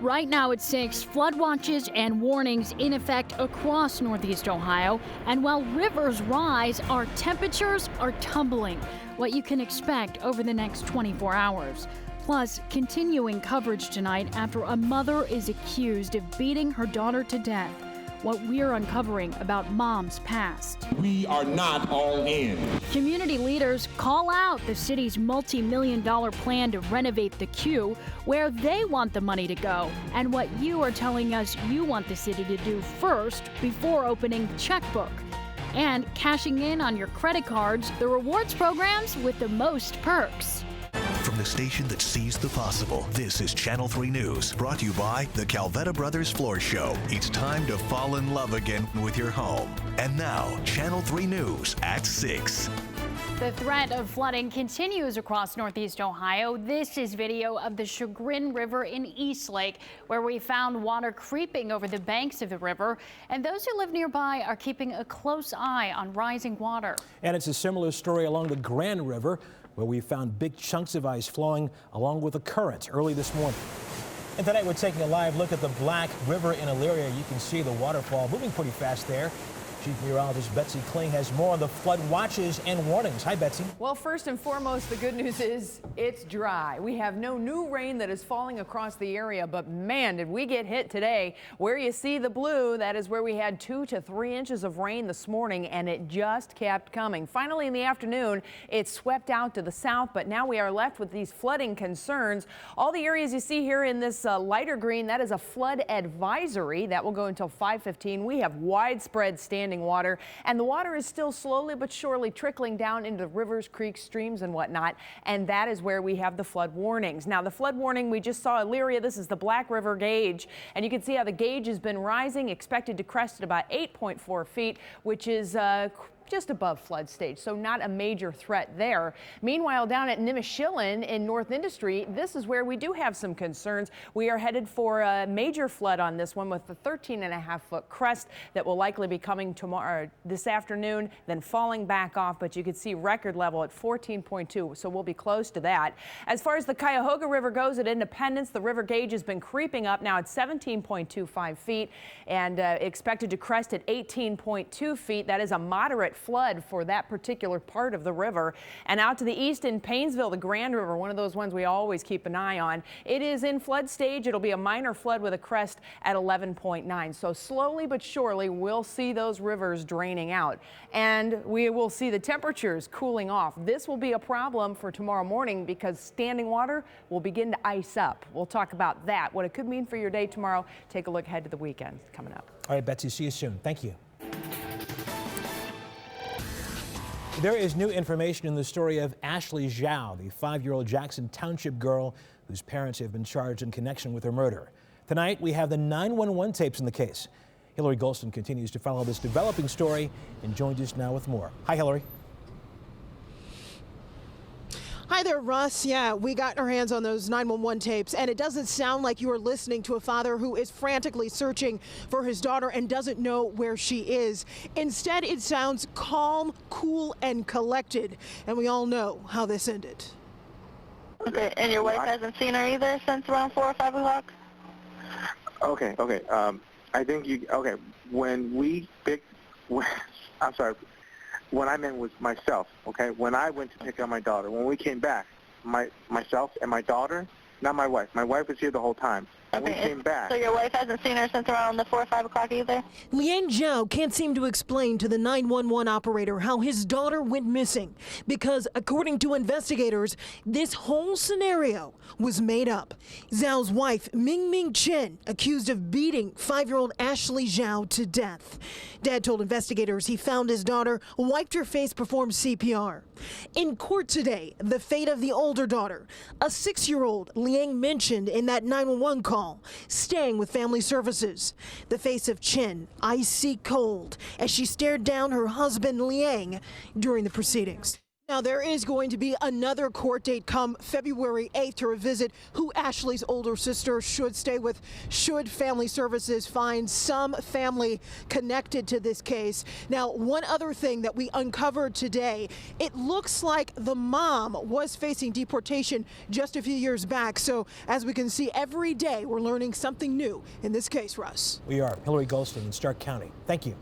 Right now at 6, flood watches and warnings in effect across Northeast Ohio. And while rivers rise, our temperatures are tumbling, what you can expect over the next 24 hours. Plus, continuing coverage tonight after a mother is accused of beating her daughter to death. What we're uncovering about mom's past. We are not all in. Community leaders call out the city's multi-million-dollar plan to renovate the Q, where they want the money to go, and what you are telling us you want the city to do first before opening the checkbook. And cashing in on your credit cards, the rewards programs with the most perks. From the station that sees the possible, this is Channel 3 News, brought to you by the Calvetta Brothers Floor Show. It's time to fall in love again with your home. And now, Channel 3 News at 6. The threat of flooding continues across Northeast Ohio. This is video of the Chagrin River in Eastlake, where we found water creeping over the banks of the river. And those who live nearby are keeping a close eye on rising water. And it's a similar story along the Grand River, where we found big chunks of ice flowing along with the current early this morning. And tonight we're taking a live look at the Black River in Elyria. You can see the waterfall moving pretty fast there. Chief Meteorologist Betsy Kling has more on the flood watches and warnings. Hi, Betsy. Well, first and foremost, the good news is it's dry. We have no new rain that is falling across the area, but man, did we get hit today. Where you see the blue, that is where we had 2 to 3 inches of rain this morning, and it just kept coming. Finally, in the afternoon, it swept out to the south, but now we are left with these flooding concerns. All the areas you see here in this lighter green, that is a flood advisory. That will go until 5:15. We have widespread standing water, and the water is still slowly but surely trickling down into rivers, creeks, streams, and whatnot, and that is where we have the flood warnings. Now, the flood warning we just saw Elyria, this is the Black River gauge, and you can see how the gauge has been rising, expected to crest at about 8.4 feet, which is just above flood stage, so not a major threat there. Meanwhile, down at Nimishillen in North Industry, this is where we do have some concerns. We are headed for a major flood on this one with a 13.5-foot crest that will likely be coming tomorrow, this afternoon, then falling back off, but you can see record level at 14.2, so we'll be close to that. As far as the Cuyahoga River goes at Independence, the river gauge has been creeping up now at 17.25 feet and expected to crest at 18.2 feet. That is a moderate flood for that particular part of the river. And out to the east in Paynesville, the Grand River, one of those ones we always keep an eye on. It is in flood stage. It'll be a minor flood with a crest at 11.9. So slowly but surely we'll see those rivers draining out, and we will see the temperatures cooling off. This will be a problem for tomorrow morning because standing water will begin to ice up. We'll talk about that, what it could mean for your day tomorrow. Take a look ahead to the weekend coming up. All right, Betsy, see you soon. Thank you. There is new information in the story of Ashley Zhao, the 5-year-old Jackson Township girl whose parents have been charged in connection with her murder. Tonight, we have the 911 tapes in the case. Hillary Golston continues to follow this developing story and joins us now with more. Hi, Hillary. Hi there, Russ. Yeah, we got our hands on those 911 tapes, and it doesn't sound like you are listening to a father who is frantically searching for his daughter and doesn't know where she is. Instead, it sounds calm, cool, and collected, and we all know how this ended. Okay, and your wife hasn't seen her either since around 4 or 5 o'clock? Okay. I think when we picked, I'm sorry. When I meant was myself, okay? When I went to pick up my daughter, when we came back, myself and my daughter, not my wife. My wife was here the whole time. When we came back. So your wife hasn't seen her since around the 4 or 5 o'clock either? Liang Zhao can't seem to explain to the 911 operator how his daughter went missing because, according to investigators, this whole scenario was made up. Zhao's wife, Ming Chen, accused of beating 5-year-old Ashley Zhao to death. Dad told investigators he found his daughter, wiped her face, performed CPR. In court today, the fate of the older daughter, a 6-year-old Liang mentioned in that 911 call, staying with family services. The face of Chen, icy cold, as she stared down her husband Liang during the proceedings. Now, there is going to be another court date come February 8th to revisit who Ashley's older sister should stay with, should Family Services find some family connected to this case. Now, one other thing that we uncovered today, it looks like the mom was facing deportation just a few years back. So, as we can see, every day we're learning something new in this case, Russ. We are. Hillary Goldstein in Stark County. Thank you.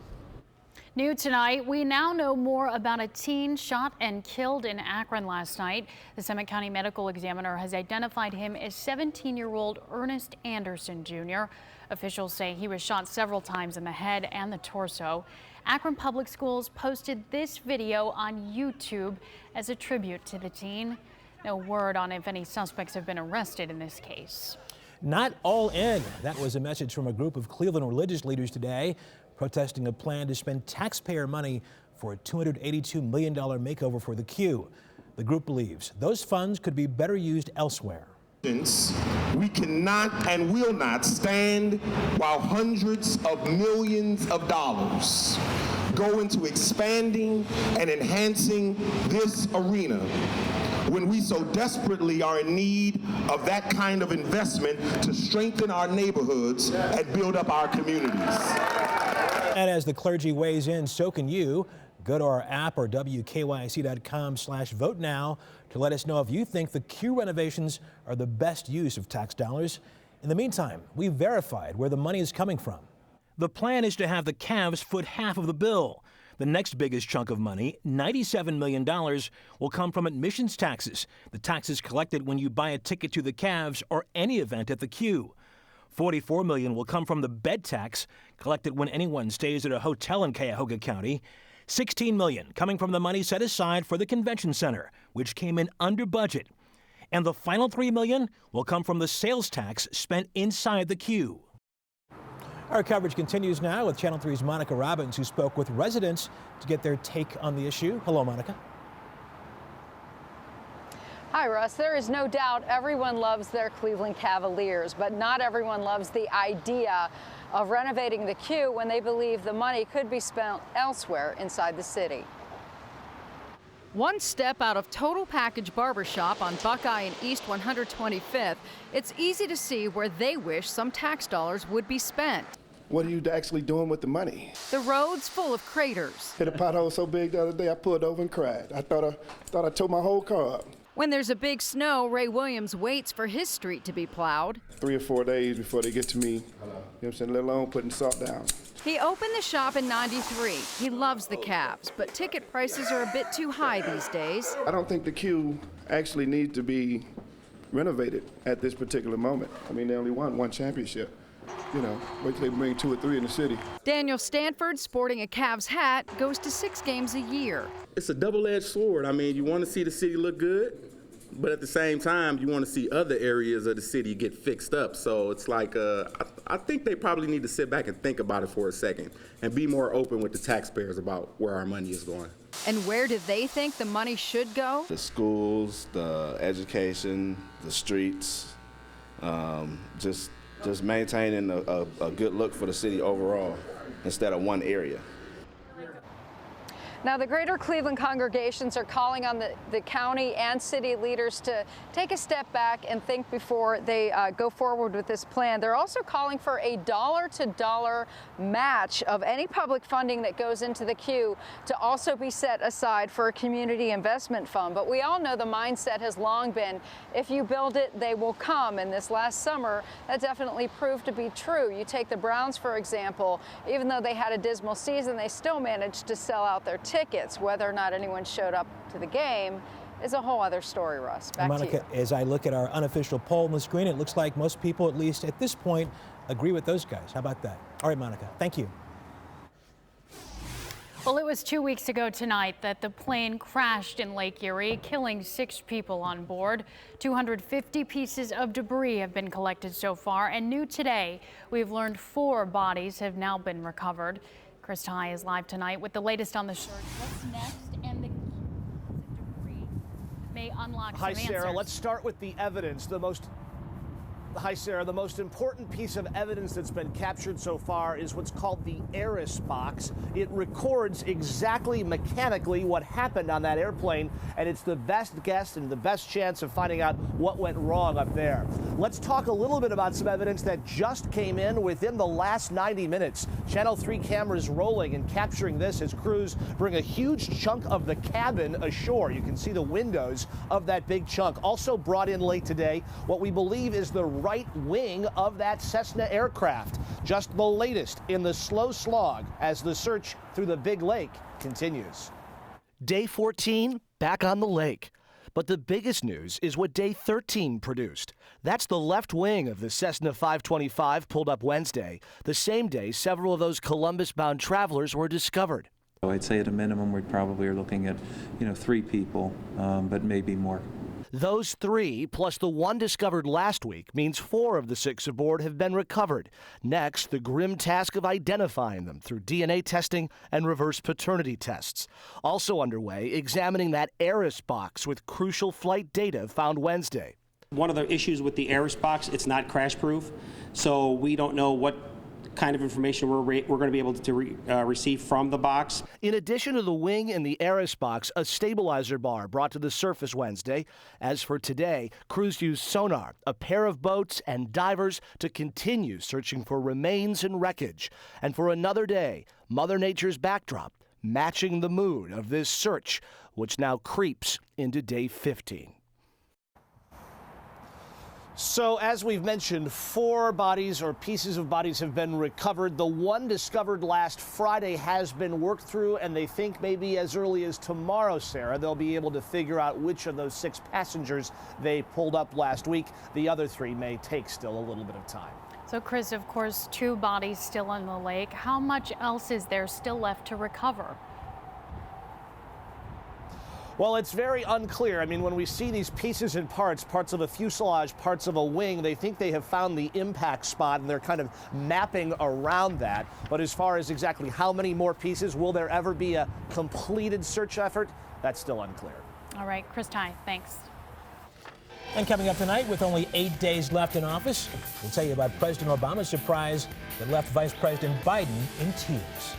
New tonight, we now know more about a teen shot and killed in Akron last night. The Summit County Medical Examiner has identified him as 17-year-old Ernest Anderson Jr. Officials say he was shot several times in the head and the torso. Akron Public Schools posted this video on YouTube as a tribute to the teen. No word on if any suspects have been arrested in this case. Not all in. That was a message from a group of Cleveland religious leaders today, protesting a plan to spend taxpayer money for a $282 million makeover for the Q. The group believes those funds could be better used elsewhere. We cannot and will not stand while hundreds of millions of dollars go into expanding and enhancing this arena when we so desperately are in need of that kind of investment to strengthen our neighborhoods and build up our communities. And as the clergy weighs in, so can you. Go to our app or WKYC.com/vote now to let us know if you think the Q renovations are the best use of tax dollars. In the meantime, we've verified where the money is coming from. The plan is to have the Cavs foot half of the bill. The next biggest chunk of money, $97 million, will come from admissions taxes, the taxes collected when you buy a ticket to the Cavs or any event at the Q. $44 million will come from the bed tax, collected when anyone stays at a hotel in Cuyahoga County. $16 million coming from the money set aside for the convention center, which came in under budget. And the final $3 million will come from the sales tax spent inside the Q. Our coverage continues now with Channel 3's Monica Robbins, who spoke with residents to get their take on the issue. Hello, Monica. Hi, Russ. There is no doubt everyone loves their Cleveland Cavaliers, but not everyone loves the idea of renovating the Q when they believe the money could be spent elsewhere inside the city. One step out of Total Package Barbershop on Buckeye and East 125th, it's easy to see where they wish some tax dollars would be spent. What are you actually doing with the money? The road's full of craters. Hit a pothole so big the other day I pulled over and cried. I thought I tore my whole car up. When there's a big snow, Ray Williams waits for his street to be plowed. 3 or 4 days before they get to me, you know what I'm saying, let alone putting salt down. He opened the shop in '93. He loves the Cavs, but ticket prices are a bit too high these days. I don't think the Q actually needs to be renovated at this particular moment. I mean, they only won 1 championship. You know, wait till they bring 2 or 3 in the city. Daniel Stanford, sporting a Cavs hat, goes to 6 games a year. It's a double-edged sword. I mean, you want to see the city look good, but at the same time, you want to see other areas of the city get fixed up. So it's like, I think they probably need to sit back and think about it for a second and be more open with the taxpayers about where our money is going. And where do they think the money should go? The schools, the education, the streets, just maintaining a good look for the city overall instead of one area. Now, the greater Cleveland congregations are calling on the county and city leaders to take a step back and think before they go forward with this plan. They're also calling for a dollar-to-dollar match of any public funding that goes into the Q to also be set aside for a community investment fund. But we all know the mindset has long been, if you build it, they will come. And this last summer, that definitely proved to be true. You take the Browns, for example, even though they had a dismal season, they still managed to sell out their tickets. Whether or not anyone showed up to the game is a whole other story, Russ. Back Monica, to you. as I look at our unofficial poll on the screen, it looks like most people, at least at this point, agree with those guys. How about that? All right, Monica, thank you. Well, it was 2 weeks ago tonight that the plane crashed in Lake Erie, killing 6 people on board. 250 pieces of debris have been collected so far, and new today, we've learned 4 bodies have now been recovered. Chris Ty is live tonight with the latest on the search. What's next and the debris may unlock some answers. Hi, Sarah. Let's start with the evidence. The most Hi, Sarah. The most important piece of evidence that's been captured so far is what's called the AIRCHECK box. It records exactly mechanically what happened on that airplane, and it's the best guess and the best chance of finding out what went wrong up there. Let's talk a little bit about some evidence that just came in within the last 90 minutes. Channel 3 cameras rolling and capturing this as crews bring a huge chunk of the cabin ashore. You can see the windows of that big chunk. Also brought in late today what we believe is the right wing of that Cessna aircraft. Just the latest in the slow slog as the search through the big lake continues. Day 14 back on the lake. But the biggest news is what day 13 produced. That's the left wing of the Cessna 525 pulled up Wednesday, the same day several of those Columbus-bound travelers were discovered. I'd say at a minimum we probably are looking at, 3 people, but maybe more. Those 3, plus the one discovered last week, means 4 of the 6 aboard have been recovered. Next, the grim task of identifying them through DNA testing and reverse paternity tests. Also underway, examining that AIRCHECK box with crucial flight data found Wednesday. One of the issues with the AIRCHECK box, it's not crash-proof, so we don't know what kind of information we're going to be able to receive from the box. In addition to the wing and the AIRCHECK box, a stabilizer bar brought to the surface Wednesday. As for today, crews used sonar, a pair of boats, and divers to continue searching for remains and wreckage. And for another day, Mother Nature's backdrop matching the mood of this search, which now creeps into day 15. So, as we've mentioned, 4 bodies or pieces of bodies have been recovered. The one discovered last Friday has been worked through, and they think maybe as early as tomorrow, Sarah, they'll be able to figure out which of those 6 passengers they pulled up last week. The other 3 may take still a little bit of time. So, Chris, of course, 2 bodies still in the lake. How much else is there still left to recover? Well, it's very unclear. I mean, when we see these pieces and parts of a fuselage, parts of a wing, they think they have found the impact spot and they're kind of mapping around that. But as far as exactly how many more pieces, will there ever be a completed search effort? That's still unclear. All right, Chris Ty, thanks. And coming up tonight, with only 8 days left in office, we'll tell you about President Obama's surprise that left Vice President Biden in tears.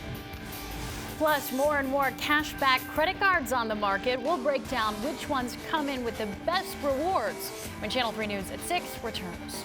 Plus, more and more cashback credit cards on the market. We'll break down which ones come in with the best rewards when Channel 3 News at 6 returns.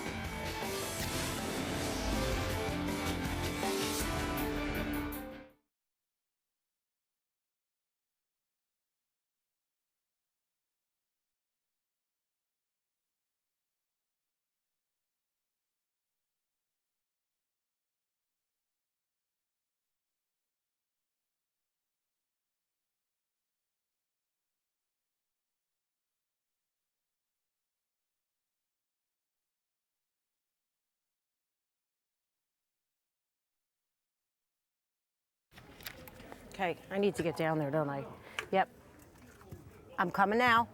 Okay, I need to get down there, don't I? Yep. I'm coming now.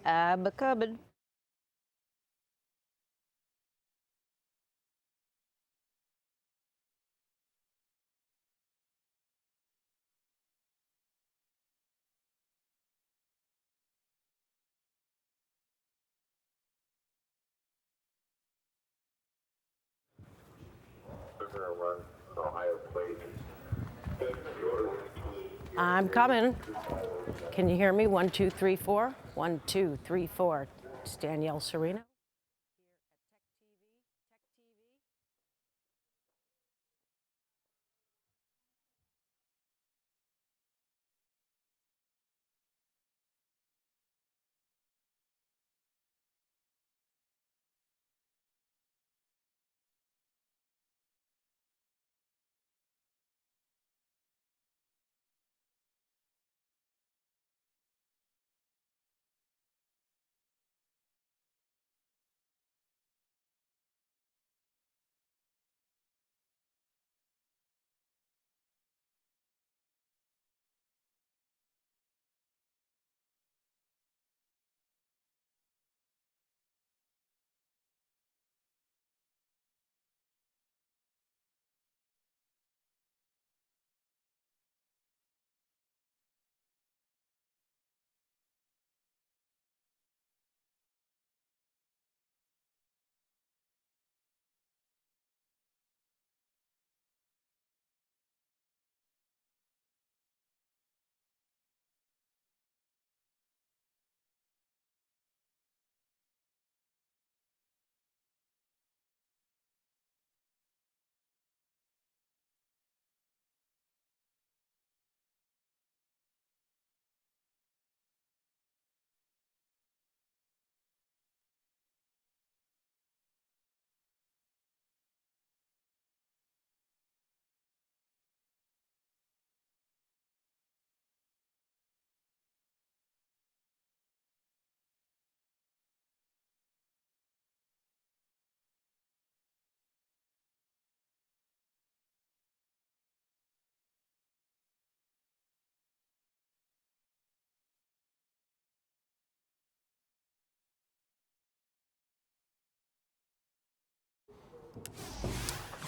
I'm coming. I'm coming. Can you hear me? 1, 2, 3, 4. 1, 2, 3, 4. It's Danielle Serino.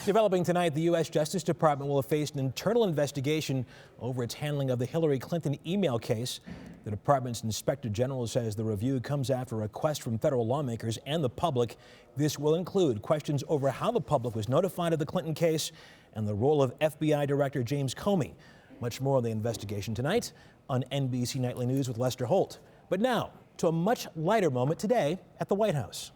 Developing tonight, the U.S. Justice Department will have faced an internal investigation over its handling of the Hillary Clinton email case. The department's inspector general says the review comes after a request from federal lawmakers and the public. This will include questions over how the public was notified of the Clinton case and the role of FBI Director James Comey. Much more on the investigation tonight on NBC Nightly News with Lester Holt. But now to a much lighter moment today at the White House.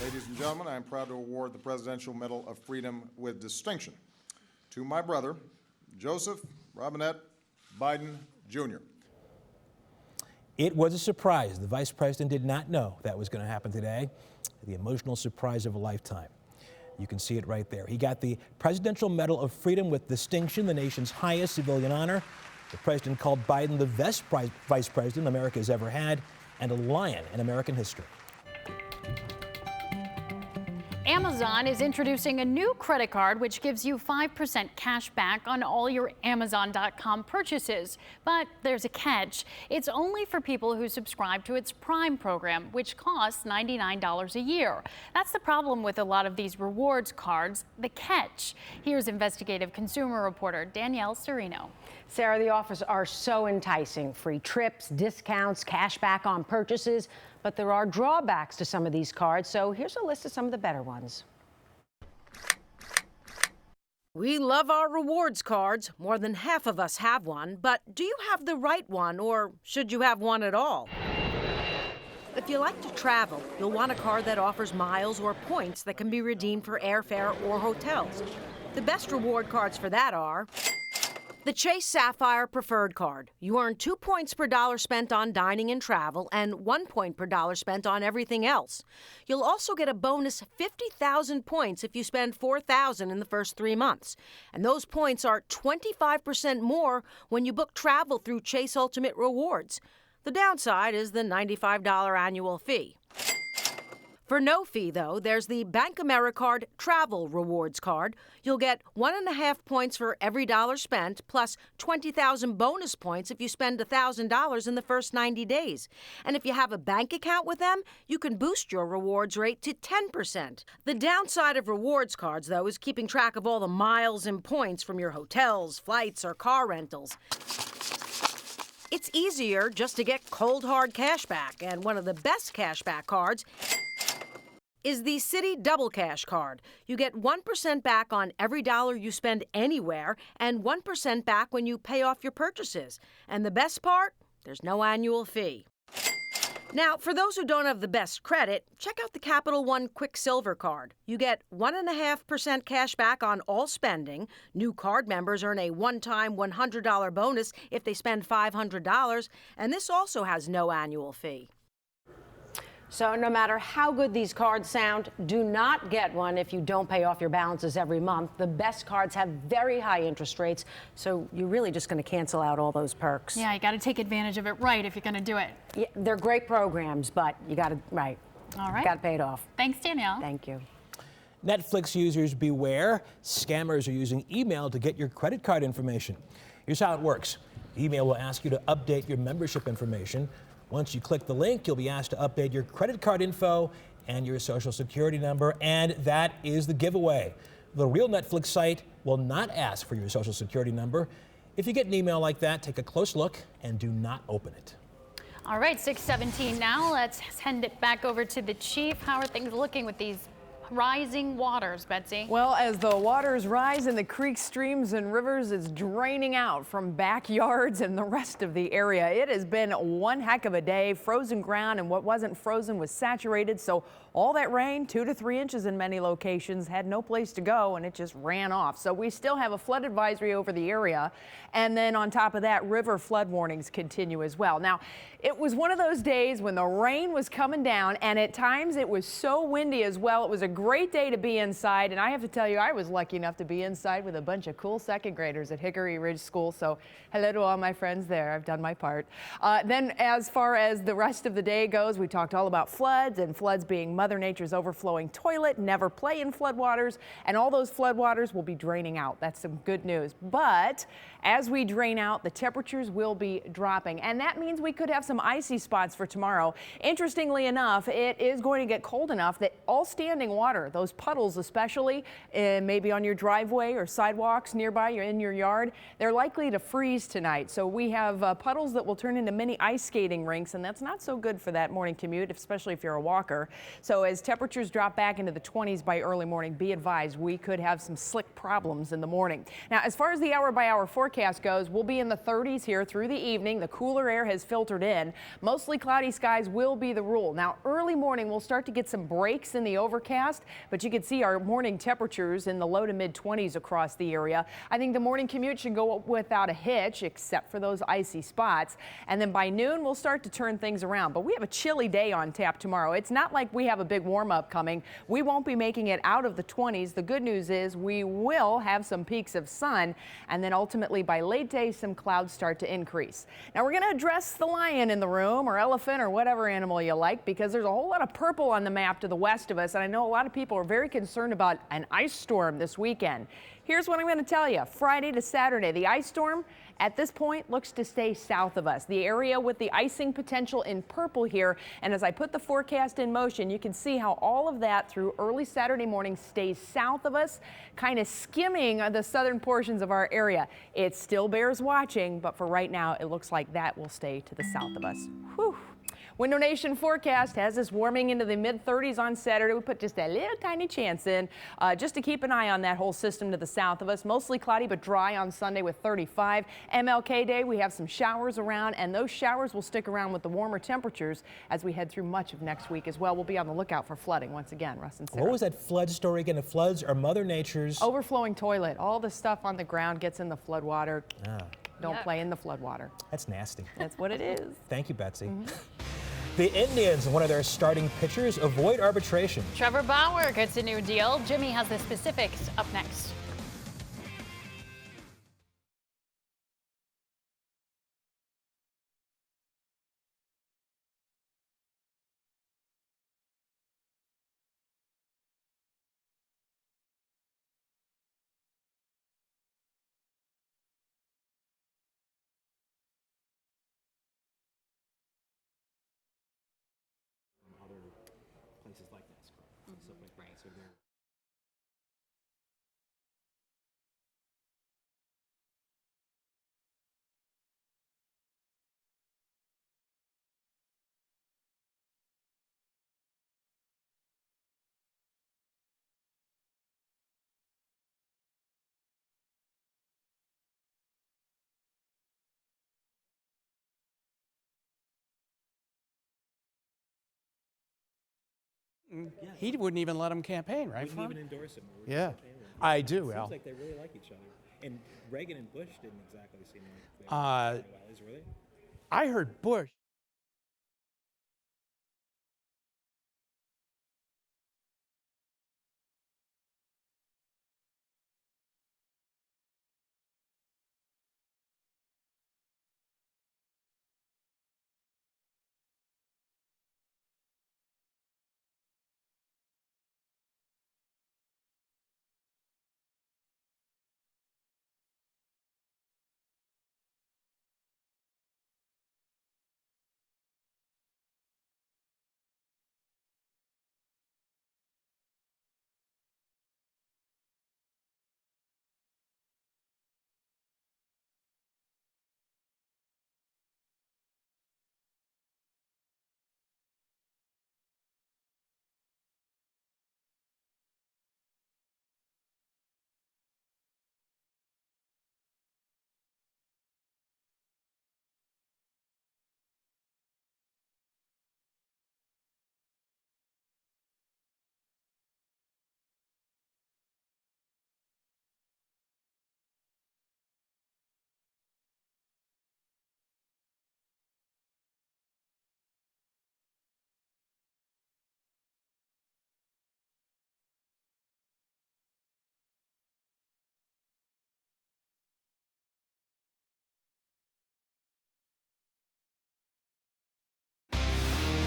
Ladies and gentlemen, I am proud to award the Presidential Medal of Freedom with distinction to my brother, Joseph Robinette Biden, Jr. It was a surprise. The vice president did not know that was going to happen today. The emotional surprise of a lifetime. You can see it right there. He got the Presidential Medal of Freedom with distinction, the nation's highest civilian honor. The president called Biden the best vice president America has ever had and a lion in American history. Amazon is introducing a new credit card which gives you 5% cash back on all your Amazon.com purchases. But there's a catch. It's only for people who subscribe to its Prime program, which costs $99 a year. That's the problem with a lot of these rewards cards, the catch. Here's investigative consumer reporter Danielle Serino. Sarah, the offers are so enticing. Free trips, discounts, cash back on purchases. But there are drawbacks to some of these cards, so here's a list of some of the better ones. We love our rewards cards. More than half of us have one. But do you have the right one, or should you have one at all? If you like to travel, you'll want a card that offers miles or points that can be redeemed for airfare or hotels. The best reward cards for that are the Chase Sapphire Preferred Card. You earn 2 points per dollar spent on dining and travel and 1 point per dollar spent on everything else. You'll also get a bonus 50,000 points if you spend 4,000 in the first 3 months. And those points are 25% more when you book travel through Chase Ultimate Rewards. The downside is the $95 annual fee. For no fee, though, there's the Bank AmeriCard Travel Rewards Card. You'll get 1.5 points for every dollar spent, plus 20,000 bonus points if you spend $1,000 in the first 90 days. And if you have a bank account with them, you can boost your rewards rate to 10%. The downside of rewards cards, though, is keeping track of all the miles and points from your hotels, flights, or car rentals. It's easier just to get cold, hard cash back, and one of the best cash back cards is the Citi Double Cash Card. You get 1% back on every dollar you spend anywhere and 1% back when you pay off your purchases. And the best part? There's no annual fee. Now, for those who don't have the best credit, check out the Capital One Quicksilver Card. You get 1.5% cash back on all spending. New card members earn a one-time $100 bonus if they spend $500, and this also has no annual fee. So no matter how good these cards sound, do not get one if you don't pay off your balances every month. The best cards have very high interest rates, so you're really just going to cancel out all those perks. Yeah, you got to take advantage of it right if you're going to do it. Yeah, they're great programs, but you got to, right. All right. Got to pay it off. Thanks, Danielle. Thank you. Netflix users beware. Scammers are using email to get your credit card information. Here's how it works. Email will ask you to update your membership information. Once you click the link, you'll be asked to update your credit card info and your social security number, and that is the giveaway. The real Netflix site will not ask for your social security number. If you get an email like that, take a close look and do not open it. All right, 6:17 now. Let's send it back over to the chief. How are things looking with these rising waters, Betsy? Well, as the waters rise in the creeks, streams, and rivers, it's draining out from backyards and the rest of the area. It has been one heck of a day. Frozen ground, and what wasn't frozen was saturated, so all that rain, 2 to 3 inches in many locations, had no place to go, and it just ran off. So we still have a flood advisory over the area, and then on top of that, river flood warnings continue as well. Now, it was one of those days when the rain was coming down, and at times it was so windy as well. It was a great day to be inside, and I have to tell you, I was lucky enough to be inside with a bunch of cool second graders at Hickory Ridge School, so hello to all my friends there. I've done my part. Then as far as the rest of the day goes, we talked all about floods and floods being Mother Nature's overflowing toilet, never play in floodwaters, and all those floodwaters will be draining out. That's some good news. But as we drain out, the temperatures will be dropping, and that means we could have some icy spots for tomorrow. Interestingly enough, it is going to get cold enough that all standing water, those puddles especially, maybe on your driveway or sidewalks nearby, you're in your yard, they're likely to freeze tonight. So we have puddles that will turn into mini ice skating rinks, and that's not so good for that morning commute, especially if you're a walker. So as temperatures drop back into the 20s by early morning, be advised we could have some slick problems in the morning. Now, as far as the hour-by-hour forecast goes, we'll be in the 30s here through the evening. The cooler air has filtered in. Mostly cloudy skies will be the rule. Now, early morning, we'll start to get some breaks in the overcast, but you can see our morning temperatures in the low to mid 20s across the area. I think the morning commute should go without a hitch, except for those icy spots. And then by noon, we'll start to turn things around. But we have a chilly day on tap tomorrow. It's not like we have a big warm-up coming. We won't be making it out of the 20s. The good news is we will have some peaks of sun, and then ultimately by late day, some clouds start to increase. Now, we're going to address the lion in the room, or elephant, or whatever animal you like, because there's a whole lot of purple on the map to the west of us, and I know a lot of people are very concerned about an ice storm this weekend. Here's what I'm going to tell you. Friday to Saturday, the ice storm at this point looks to stay south of us. The area with the icing potential in purple here, and as I put the forecast in motion, you can see how all of that through early Saturday morning stays south of us, kind of skimming the southern portions of our area. It still bears watching, but for right now, it looks like that will stay to the south of us. Whew. Window Nation forecast has us warming into the mid-30s on Saturday. We put just a little tiny chance in just to keep an eye on that whole system to the south of us. Mostly cloudy but dry on Sunday with 35. MLK Day, we have some showers around, and those showers will stick around with the warmer temperatures as we head through much of next week as well. We'll be on the lookout for flooding once again, Russ and Sarah. What was that flood story again? The floods are Mother Nature's overflowing toilet. All the stuff on the ground gets in the flood water. Don't play in the flood water. That's nasty. That's what it is. Thank you, Betsy. The Indians and one of their starting pitchers avoid arbitration. Trevor Bauer gets a new deal. Jimmy has the specifics up next. Places like that, stuff like right. So they're He wouldn't even let him campaign, right? Wouldn't even endorse him. Yeah, I do, Al. Seems like they really like each other. And Reagan and Bush didn't exactly seem like they were really. I heard Bush.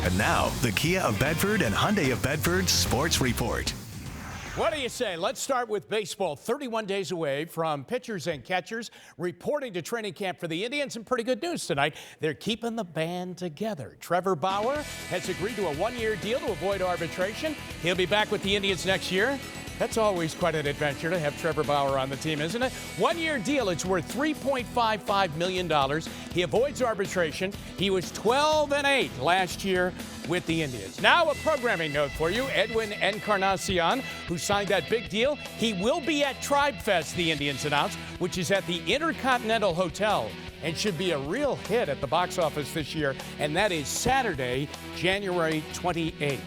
And now, the Kia of Bedford and Hyundai of Bedford Sports Report. What do you say? Let's start with baseball. 31 days away from pitchers and catchers reporting to training camp for the Indians. And pretty good news tonight. They're keeping the band together. Trevor Bauer has agreed to a one-year deal to avoid arbitration. He'll be back with the Indians next year. That's always quite an adventure to have Trevor Bauer on the team, isn't it? One-year deal. It's worth $3.55 million. He avoids arbitration. He was 12-8 last year with the Indians. Now a programming note for you. Edwin Encarnacion, who signed that big deal, he will be at Tribe Fest, the Indians announced, which is at the Intercontinental Hotel, and should be a real hit at the box office this year. And that is Saturday, January 28th.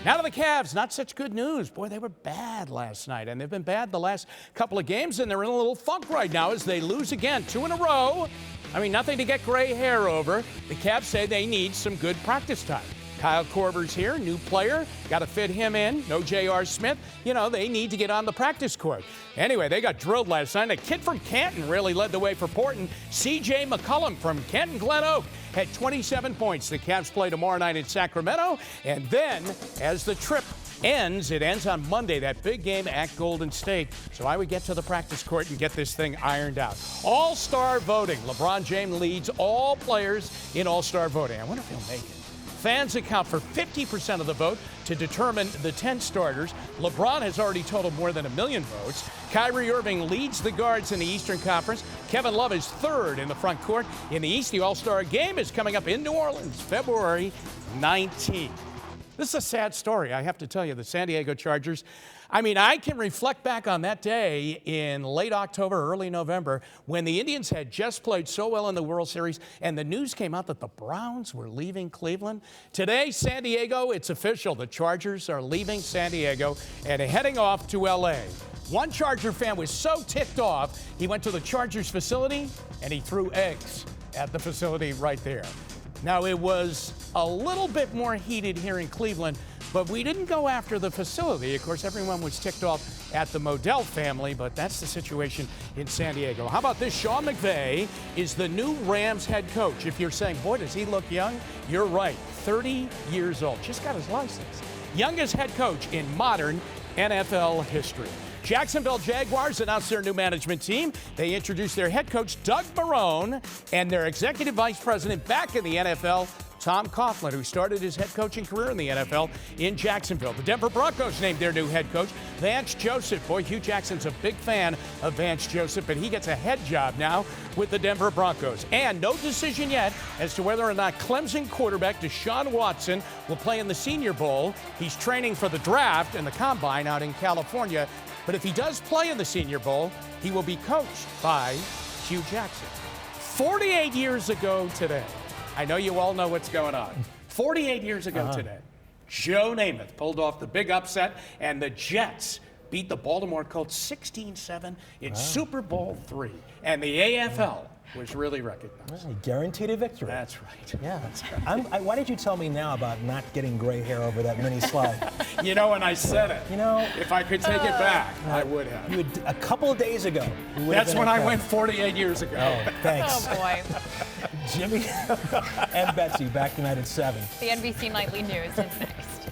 Now to the Cavs, not such good news. Boy, they were bad last night, and they've been bad the last couple of games, and they're in a little funk right now as they lose again, 2 in a row. I mean, nothing to get gray hair over. The Cavs say they need some good practice time. Kyle Korver's here, new player. Got to fit him in. No J.R. Smith. You know, they need to get on the practice court. Anyway, they got drilled last night. A kid from Canton really led the way for Portland. C.J. McCollum from Canton Glen Oak had 27 points. The Cavs play tomorrow night in Sacramento. And then, as the trip ends, it ends on Monday, that big game at Golden State. So I would get to the practice court and get this thing ironed out. All-star voting. LeBron James leads all players in all-star voting. I wonder if he'll make it. Fans account for 50% of the vote to determine the 10 starters. LeBron has already totaled more than 1 million votes. Kyrie Irving leads the guards in the Eastern Conference. Kevin Love is third in the front court. In the East, the All-Star Game is coming up in New Orleans, February 19th. This is a sad story, I have to tell you. The San Diego Chargers, I mean, I can reflect back on that day in late October, early November, when the Indians had just played so well in the World Series, and the news came out that the Browns were leaving Cleveland. Today, San Diego, it's official. The Chargers are leaving San Diego and heading off to L.A. One Charger fan was so ticked off, he went to the Chargers facility, and he threw eggs at the facility right there. Now, it was a little bit more heated here in Cleveland, but we didn't go after the facility. Of course, everyone was ticked off at the Modell family, but that's the situation in San Diego. How about this? Sean McVay is the new Rams head coach. If you're saying, boy, does he look young? You're right, 30 years old. Just got his license. Youngest head coach in modern NFL history. Jacksonville Jaguars announced their new management team. They introduced their head coach, Doug Marrone, and their executive vice president back in the NFL, Tom Coughlin, who started his head coaching career in the NFL in Jacksonville. The Denver Broncos named their new head coach, Vance Joseph. Boy, Hugh Jackson's a big fan of Vance Joseph, but he gets a head job now with the Denver Broncos. And no decision yet as to whether or not Clemson quarterback Deshaun Watson will play in the Senior Bowl. He's training for the draft and the combine out in California. But if he does play in the Senior Bowl, he will be coached by Hugh Jackson. 48 years ago today, I know you all know what's going on. 48 years ago today, Joe Namath pulled off the big upset, and the Jets beat the Baltimore Colts 16-7 in Super Bowl III. And the AFL was really recognized. Guaranteed a victory. That's right. Yeah. Why did you tell me now about not getting gray hair over that mini slide? You know, when I said it, you know, if I could take it back, I would have. You would, a couple of days ago. That's when I went 48 years ago. Oh, thanks. Oh, boy. Jimmy and Betsy back tonight at 7. The NBC Nightly News is next.